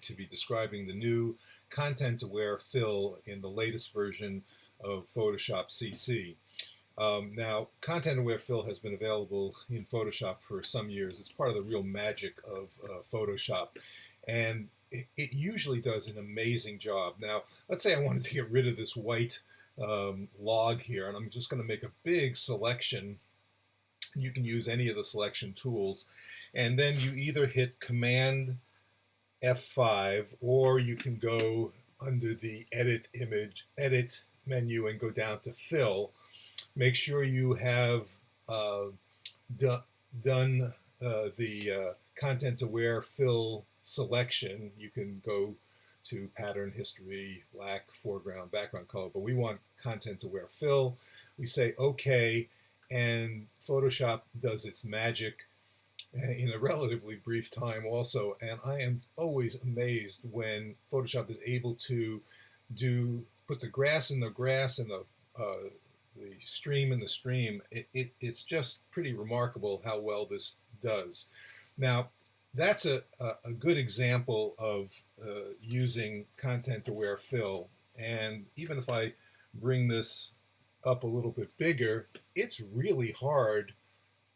to be describing the new content-aware fill in the latest version of Photoshop CC. Now, content-aware fill has been available in Photoshop for some years. It's part of the real magic of Photoshop, and it usually does an amazing job. Now, let's say I wanted to get rid of this white log here, and I'm just going to make a big selection. You can use any of the selection tools, and then you either hit Command F5, or you can go under the Edit menu and go down to Fill. Make sure you have done the content-aware fill selection. You can go to pattern, history, black, foreground, background color, but we want content-aware fill. We say OK, and Photoshop does its magic in a relatively brief time also, and I am always amazed when Photoshop is able to put the grass in the grass and the stream in the stream. It's just pretty remarkable how well this does. Now, that's a good example of using content-aware fill, and even if I bring this up a little bit bigger, it's really hard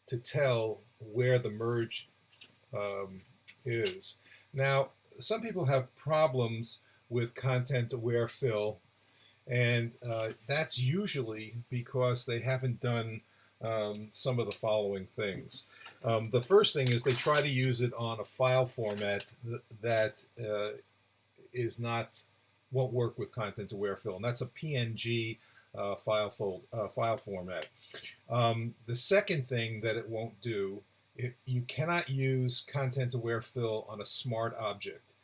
to tell where the merge is. Now, some people have problems with content-aware fill, and that's usually because they haven't done some of the following things. The first thing is they try to use it on a file format that won't work with content-aware fill, and that's a PNG file format. The second thing that it won't do, you cannot use content-aware fill on a smart object.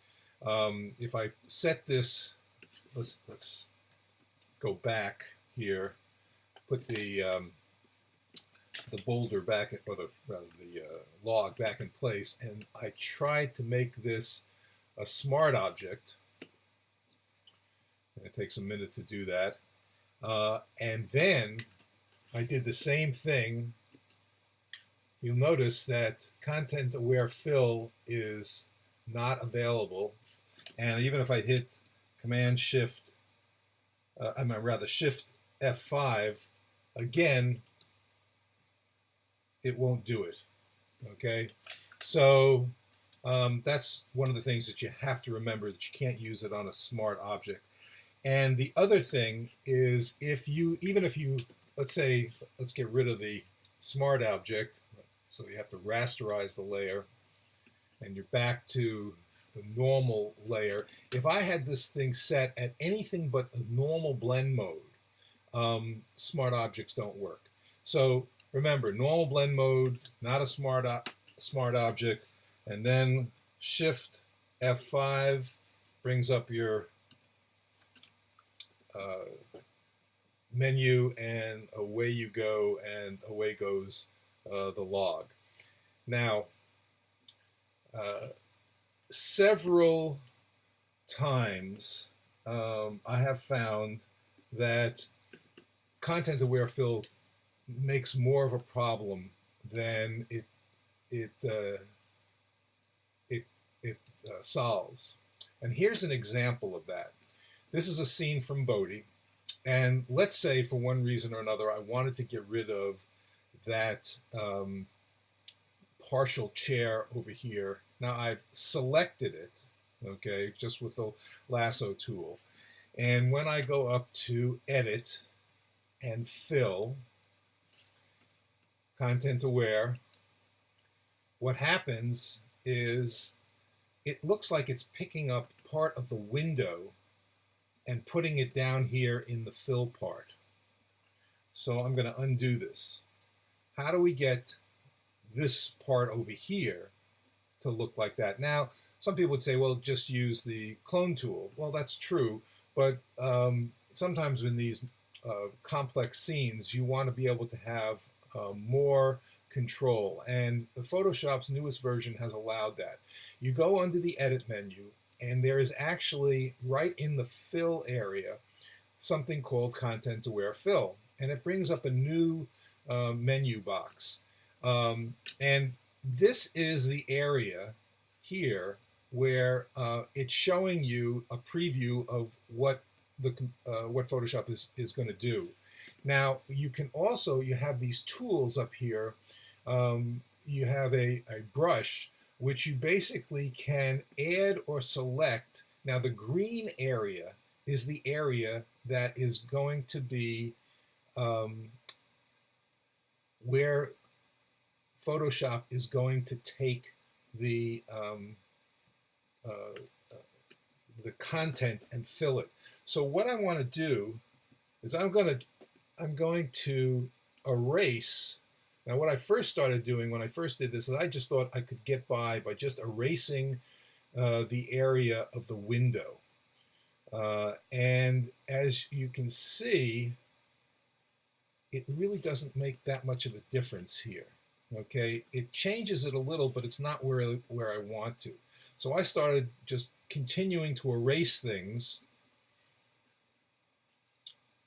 If I set this, let's go back here, put the boulder back, or the log back in place, and I tried to make this a smart object. And it takes a minute to do that. And then I did the same thing. You'll notice that content-aware fill is not available, and even if I hit Shift F5, again, it won't do it. Okay, so that's one of the things that you have to remember, that you can't use it on a smart object. And the other thing is, even if you, let's get rid of the smart object, so you have to rasterize the layer, and you're back to the normal layer. If I had this thing set at anything but a normal blend mode, smart objects don't work. So remember, normal blend mode, not a smart object, and then Shift F5 brings up your menu, and away you go, and away goes the log. Now, several times I have found that content-aware fill makes more of a problem than it solves. And here's an example of that. This is a scene from Bodhi, and let's say for one reason or another I wanted to get rid of that partial chair over here. Now I've selected it, okay, just with the lasso tool. And when I go up to Edit and Fill, Content-aware, what happens is it looks like it's picking up part of the window and putting it down here in the fill part. So I'm going to undo this. How do we get this part over here to look like that? Now, some people would say, well, just use the clone tool. Well, that's true, but sometimes in these complex scenes, you want to be able to have more control, and the Photoshop's newest version has allowed that. You go under the Edit menu, and there is actually, right in the Fill area, something called Content-aware Fill, and it brings up a new menu box. And this is the area here where it's showing you a preview of what what Photoshop is going to do. Now you can also, you have these tools up here. You have a brush which you basically can add or select. Now the green area is the area that is going to be where Photoshop is going to take the content and fill it. So what I want to do is I'm going to erase. Now what I first started doing when I first did this is I just thought I could get by just erasing the area of the window. And as you can see, it really doesn't make that much of a difference here. Okay, it changes it a little, but it's not where I want to. So I started just continuing to erase things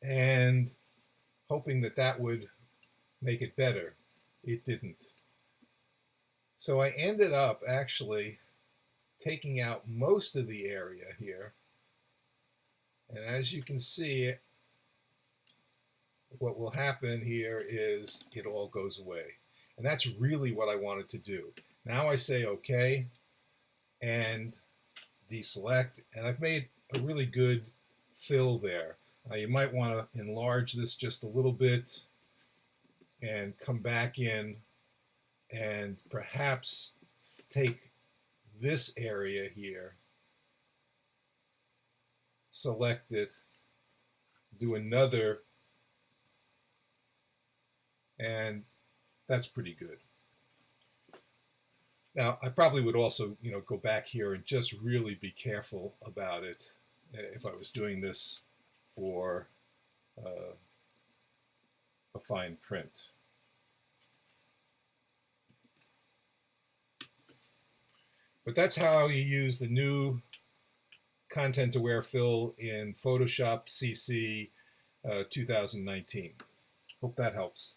and hoping that that would make it better. It didn't. So I ended up actually taking out most of the area here. And as you can see, what will happen here is it all goes away. And that's really what I wanted to do. Now I say OK and deselect, and I've made a really good fill there. You might want to enlarge this just a little bit and come back in and perhaps take this area here, select it, do another, and that's pretty good. Now, I probably would also, go back here and just really be careful about it if I was doing this for a fine print. But that's how you use the new Content Aware Fill in Photoshop CC 2019. Hope that helps.